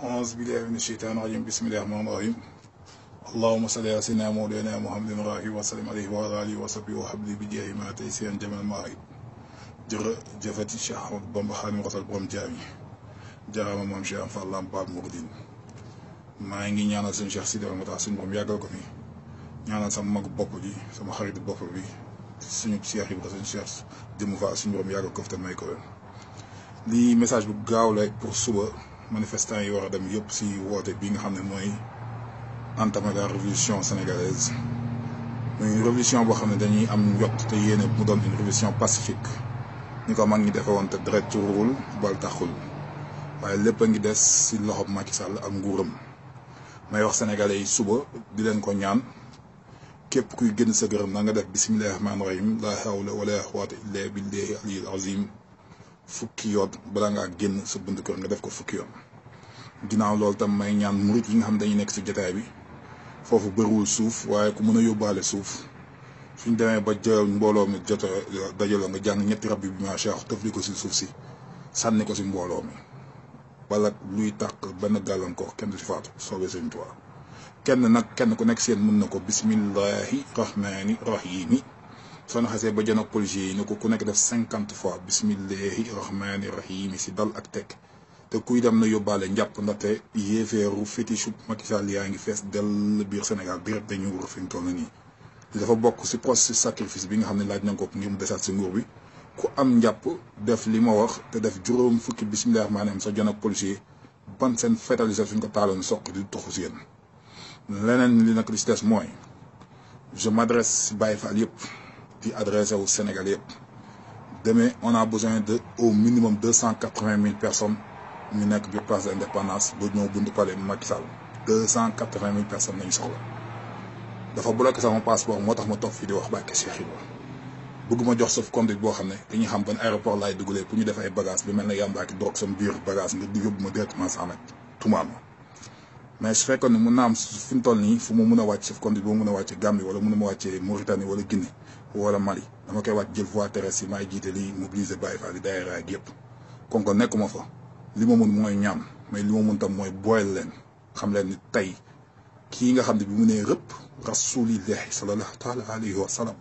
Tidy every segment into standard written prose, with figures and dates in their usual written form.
أعوذ بالله من الشيطان الرجيم بسم الله الرحمن الرحيم اللهم صل على سيدنا مولانا محمد الرحيم وسلم عليه وعلى آله وصحبه وحبلي بجاه ما تيسير جمال المواهب jërëjëfati Cheikh Ahmadou Bamba Xaadimu Rasuul borom jaam yi jaaraama maam Cheikh Fall Lamp Baab Mouridine maa ngi ñaanal seen Cheikh Sidi Rahmata suñu borom yàggal ko fi ñaanal sama mag bopp ji sama xarit bopp bi suñu Cheikh Ibra suñu Cheikh Jëmm Fall suñu borom yàggal ko fi te may ko leen lii message bu gaaw la pour suba manifestants yi war a dem yëpp si woote bi nga xam ne mooy entamer la révolution sénégalaise muy révolution boo xam ne dañuy am njot te yéene mu doon une révolution pacifique ni ko mag ñi defe woon te deret tuurul bal taxul waaye lépp a ngi des si loxob Macky Sall ak nguuram may wax sénégalais yi suba di leen ko ñaan képp kuy génn sa gërëm na nga def bismillahi rahmaani rahim la hawla wala quwwata illa billahi aliyil azim fukki yoon bala ngaa génn sa bunt kër nga def ko fukki yoon ginnaaw loolu tam may ñaan murit yi nga xam dañuy nekk si jotaay bi foofu bëriwul suuf waaye ku mën a yóbbaale suuf suñ demee ba jël mbooloo mi jot a dajaloo nga jàng ñetti rabbi bi ma Cheikh tëfli ko si suuf si sànni ko si mbooloo mi wala luy tàq benn gàllankoor kenn du si faatu soobee Sëñ Tuubaa kenn ku nekk seen mën na ko bismillahi rahmaani rahimi soo na xasee ba jënoog policiers yi ne ko ku nekk def 50 fois bismillahi rahmaani rahimi si dal ak teg te kuy dem na yóbbaale njàpp ndaxte yéefeeru fétiche Macky Sall yaa ngi fees dell biir Sénégal direct dañu wër fi mu toll nii li dafa bokk si processus sacrifice bi nga xam ne laaj nañ ko ngir mu desaat si nguur bi ku am njàpp def li ma wax te def juróom fukki bismillahi rahmaani rahim sa jënoog policier ban seen fétalisé suñ ko taaloon soq di toxu si yéen leneen li nag li si des mooy je m'adresse si Baye Fall yëpp di adressé au Sénégal yëpp demain on a besoin de au minimum 280 000 personnes ñu nekk biir place de l'Indépendance ba ñëw buntu palais Macky Sall 280 000 personnes lañu soxla dafa bloqué sama passeport moo tax ma toog fii di wax barke Cheikh Ibra bëgguma jox sauf conduite boo xam ne dañuy xam ban aéroport laay dugalee pour ñu def ay bagages bi mel ne yàmbaa ki drogue sama biir bagage nga di yóbbu ma directement 100 mètres tumaal ma mais su fekkoon ne mun naa am fi mu toll nii fu mu mun a wàcc sauf conduite boo mun a wàcce Gambie wala mun a ma wàccee Mauritanie wala Guinée wala Mali dama koy wàcc jël voie terrestre yi maay jiite lii mobiliser Baye Fall yi daayira ak yëpp kon ko nekkuma fa li ma mun mooy ñaam mais li ma mun tam mooy boyal leen xam leen ni tey kii nga xam ne bi mu nee rëpp rasulillahi sallallahu taala alayhi wa sallam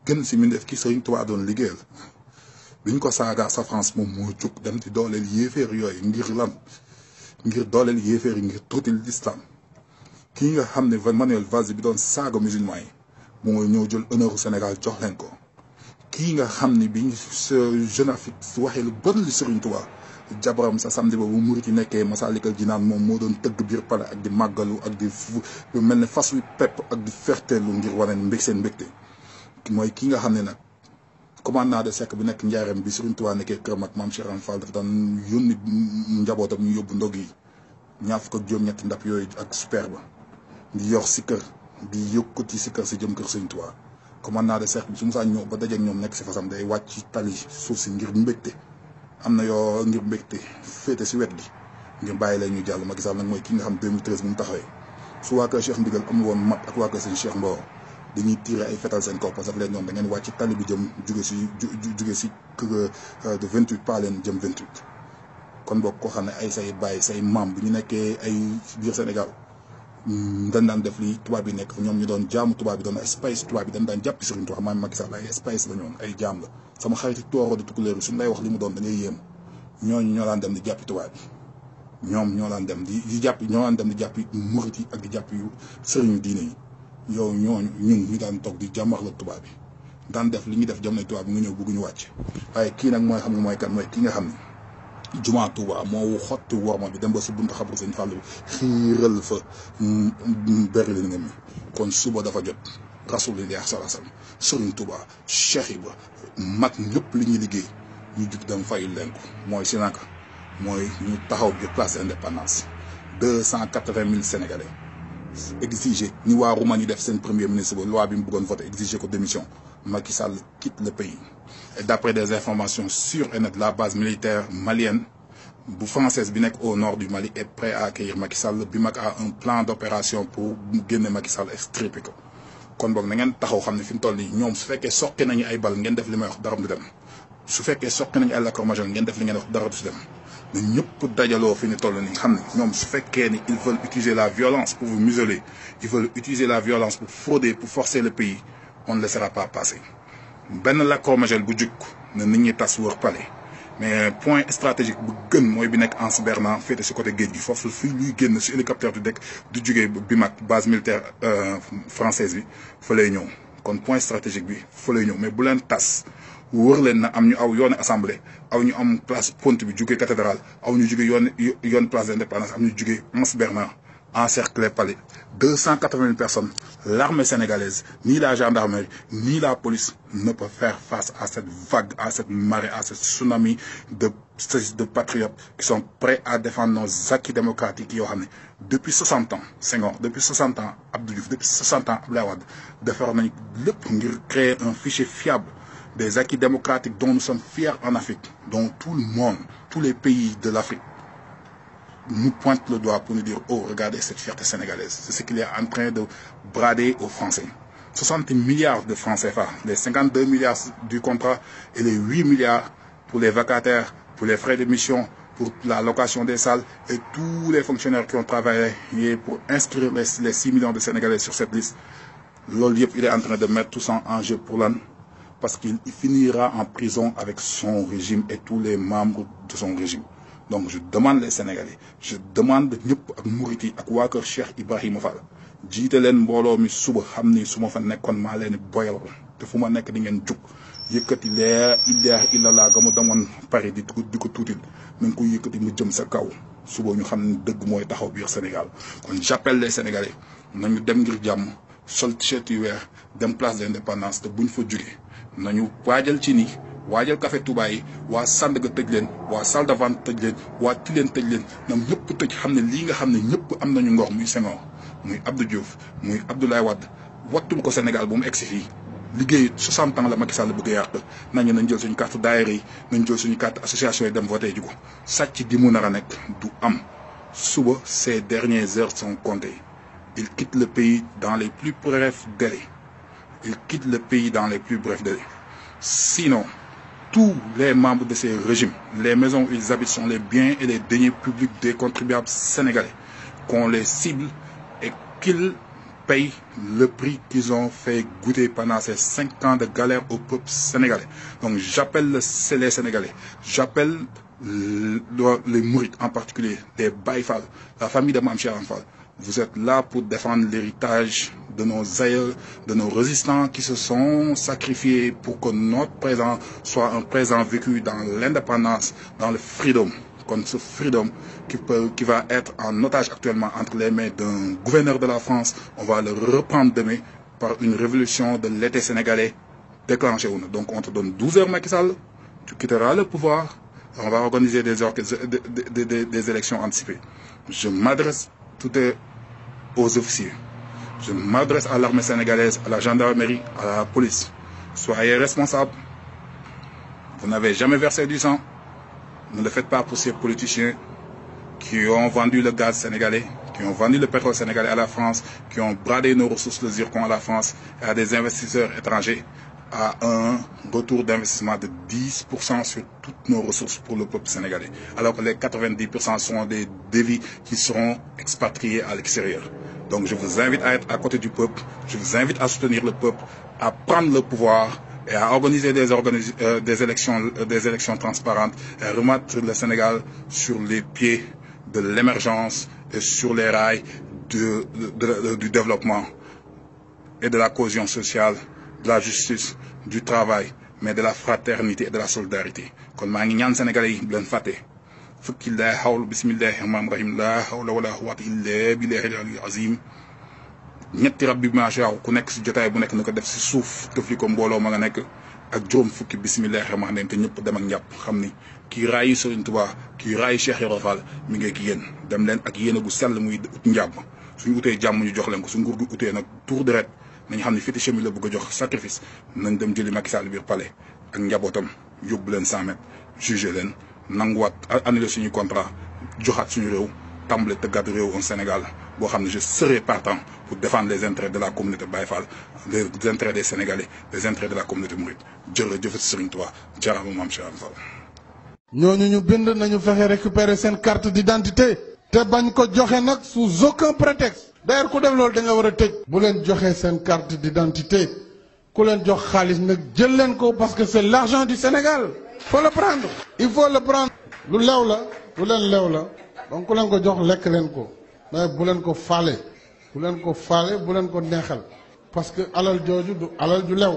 gën si min def ki Sëriñ Tuubaa doon liggéeyal biñ ko saaga sa France moom moo jóg dem ci dooleel yéeféer yooyu ngir lan ngir dooleel yéeféer yi ngir tuutil l'islam kii nga xam ne Manuel Valls bi doon saaga musulman yi moo ñëw jël honneur Sénégal jox leen ko kii nga xam ne bi sa Jeune Afrique waxee lu bon li Sëriñ Tuubaa jabaram sa samedi boobu murit yi nekkee Masaalikal Jinaan moom moo doon tëgg biir pale ak di màggalu ak di mel ne fas wi pepp ak di ferteelu ngir wane mbég seen mbégte mooy kii nga xam ne nag commandant de Seck bi nekk njaareem bi Sëriñ Tuubaa nekkee këram ak maam Cheikh Fall dafa daan yónni njabootam ñu yóbbu ndog yi ñaar fukk ak juróom-ñetti ndap yooyu ak super ba di yor si kër di yëkkati si kër si jëm kër Sëriñ Tuubaa commandant de Seck bi su musaa ñëw ba dajeeg ñoom nekk si fasam day wàcc ci tali suuf si ngir mbégte am na yoo ngir mbégte féete si wet gi ngir bàyyi leen ñu jàll Macky Sall nag mooy ki nga xam 2013 bu mu taxawee su waa kër Cheikh Ndigal amul woon mat ak waa kër seen Cheikh Mbow dañuy tiré ay fetal seen kaw parce que leen ñoom da ngeen wàcc ci tali bi jëm jóge si kër de 28 pas leen jëm 28 kon boog koo xam ne ay say bàyyi say maam bi ñu nekkee ay biir Sénégal dañ daan def lii tubaab bi nekk ñoom ñu doon jaamu tubaab bi doon espace tubaab bi dañ daan jàppi Sëriñ Tuubaa maam Macky Sall ay espace la ñoon ay jaam la sama xarit tooro di tukkuleer bi suñu lay wax li mu doon da ngay yéem ñooñu ñoo daan dem di jàppi tubaab bi ñoom ñoo daan dem di jàppi ñoo daan dem di jàppi murit yi ak di jàppi sëriñu diine yi yow ñooñu ñun ñu daan toog di jàmmarloo tubaab bi daan def li ñuy def jamono tubaab bi nga ñëw bëgguñu wàcc waaye kii nag mooy xam nga mooy kan mooy ki nga xam ne jumaa Tuuba moo xotti worma bi dem ba si buntu xabru Sëñ Fallu bi xiiral fa bëri li nga mi kon suba dafa jot rasulillah sallallahu alayhi wasallam Sëriñ Tuuba Cheikh Ibra mag ñëpp li ñuy liggéey ñu jug dem fayul leen ko mooy si naka mooy ñu taxaw biir place de l'Indépendance 280 000 Sénégalais exiger ni waa Roumanie def seen premier ministre ba loi bi mu bëggoon voté exiger ko démission Macky Sall quitte le pays et d'après des informations sûres et nettes la base militaire malienne bu française bi nekk au nord du Mali est prêt à accueillir Macky Sall bi mag a un plan d'opération pour génne Macky Sall extirper ko kon boog na ngeen taxaw xam ne fi mu toll nii ñoom su fekkee soqi nañu ay bal ngeen def li may wax dara du dem su fekkee soqi nañu ay lacrymogène ngeen def li ngeen wax dara du si dem na ñëpp dajaloo fi ñu toll nii xam ne ñoom su fekkee ni ils veulent utiliser la violence pour vous museler, ils veulent utiliser la violence pour frauder, pour forcer le pays, on ne laissera pas passer. benn lacrymogène bu jug na nit ñi tas wër palais mais point stratégique bu gën mooy bi nekk Anse Bernard féete si côté géej gi foofu fii luy génn si hélicoptère du dekk du jugee bi mag base militaire française bi fa lay ñëw kon point stratégique bi fa lay ñëw mais bu leen tas wër leen na am ñu aw yoonu assemblée aw ñu am place Ponte bi jugee cathédrale aw ñu jugee yoon place d'indépendance am ñu jugee Anse Bernard encercler palais 280 000 personnes. L'armée sénégalaise, ni la gendarmerie, ni la police ne peuvent faire face à cette vague, à cette marée, à ce tsunami de patriotes qui sont prêts à défendre nos acquis démocratiques. Depuis 60 ans, Senghor, depuis 60 ans, Abdou Diouf, depuis 60 ans, Abdoulaye Wade, de faire créer un fichier fiable des acquis démocratiques dont nous sommes fiers en Afrique, dont tout le monde, tous les pays de l'Afrique nous pointe le doigt pour nous dire « Oh, regardez cette fierté sénégalaise ». C'est ce qu'il est en train de brader aux Français. 60 milliards de francs CFA, les 52 milliards du contrat et les 8 milliards pour les vacataires, pour les frais de mission, pour la location des salles et tous les fonctionnaires qui ont travaillé pour inscrire les 6 millions de Sénégalais sur cette liste. L'OLIEP, il est en train de mettre tout ça en jeu pour l'an parce qu'il finira en prison avec son régime et tous les membres de son régime. Donc je demande les Sénégalais, je demande ñëpp ak murit yi ak waa kër Cheikh Ibrahima Fall jiite leen mbooloo mi suba xam ni su ma fa nekkoon maa leen boyal te fu ma nekk di ngeen jug yëkkati laa ilaaha illallah ga mu demoon Paris di ko tuutil nañ ko yëkkati mu jëm sa kaw suba ñu xam ne dëgg mooy taxaw biir Sénégal kon j'appelle les Sénégalais nañu dem ngir jàmm sol t-shirt yu weex dem place de l'indépendance te buñ fa jugee nañu waajal ci ni waajal café Touba yi waa Sandaga tëj leen waa salle de vente tëj leen waa Tilène tëj leen ñoom ñëpp tëj xam ne lii nga xam ne ñëpp am nañu ngor muy Senghor muy Abdou Diouf muy Abdoulaye Wade wattul ko Sénégal bu mu egsi fii liggéey 60 ans la Macky Sall bëgg a yàq nañ jël suñu carte daayira yi nañ jël suñu carte association yi dem voté ji ko sàcc gi mu nar a nekk du am suba ces dernières heures sont comptées. Il quitte le pays dans les plus brefs délais. Il quitte le pays dans les plus brefs délais. Sinon, tous les membres de ces régimes, les maisons où ils habitent sont les biens et les deniers publics des contribuables sénégalais, qu'on les cible et qu'ils payent le prix qu'ils ont fait goûter pendant ces 5 ans de galère au peuple sénégalais. Donc j'appelle les Sénégalais, j'appelle les Mourides en particulier, les Baye Fall, la famille de Mame Cheikh Fall. Vous êtes là pour défendre l'héritage de nos aïeux, de nos résistants qui se sont sacrifiés pour que notre présent soit un présent vécu dans l'indépendance, dans le freedom. Comme ce freedom qui va être en otage actuellement entre les mains d'un gouverneur de la France, on va le reprendre demain par une révolution de l'été sénégalais déclenchée. Donc on te donne 12 heures Macky Sall, tu quitteras le pouvoir, on va organiser des élections anticipées. Je m'adresse aux officiers. Je m'adresse à l'armée sénégalaise, à la gendarmerie, à la police. Soyez responsables. Vous n'avez jamais versé du sang. Ne le faites pas pour ces politiciens qui ont vendu le gaz sénégalais, qui ont vendu le pétrole sénégalais à la France, qui ont bradé nos ressources de zircon à la France et à des investisseurs étrangers à un retour d'investissement de 10% sur toutes nos ressources pour le peuple sénégalais. Alors que les 90% sont des devis qui seront expatriés à l'extérieur. Donc je vous invite à être à côté du peuple, je vous invite à soutenir le peuple, à prendre le pouvoir et à organiser des élections transparentes et à remettre le Sénégal sur les pieds de l'émergence et sur les rails du développement et de la cohésion sociale, de la justice, du travail, mais de la fraternité et de la solidarité. Kon maa ngi ñaan Sénégalais yi bu leen fàtte fukki laa hawla bismillahi rahmaani rahim laa hawla wala quwwata illa billahi al-aliyyil azim ñetti rabbi macha allah ku nekk si jotaay bu nekk na ko def si suuf tëfli ko mbooloo ma nga nekk ak juróom fukki bismillahi rahmaani rahim te ñëpp dem ak njàpp xam ni kii raayi Serigne Touba kii raayi Cheikh Ibra Fall mi ngi ak yéen dem leen ak yéen gu sell muy ut njàmm suñu utee jàmm ñu jox leen ko su nguur gi utee nag tour de ret nañ xam ne fétiche mi la bëgg a jox sacrifice nañ dem jëli Macky Sall biir palais ak njabootam yóbbu leen 100 mètres jugé leen nanguwaat annulé suñu contrat joxaat suñu réew tàmbale tëggaat réew au Sénégal boo xam ne je serai partant pour défendre les intérêts de la communauté Baye Fall les intérêts des Sénégalais les intérêts de la communauté mouride jërëjëf Serigne Touba jaaraama Mame Cheikh Fall ñooñu ñu bind nañu fexe récupérer seen carte d'identité te bañ ko joxe nag sous aucun prétexte. d'ailleurs ku def loolu da nga war a tëj. bu leen joxee seen carte d'identité ku leen jox xaalis nag jël leen ko parce que c'est l'argent du Sénégal. faut le prendre. il faut le prendre. lu lew la lu leen lew la donc ku leen ko jox lekk leen ko mais bu leen ko faale bu leen ko faale bu leen ko neexal parce que alal jooju du alal ju lew.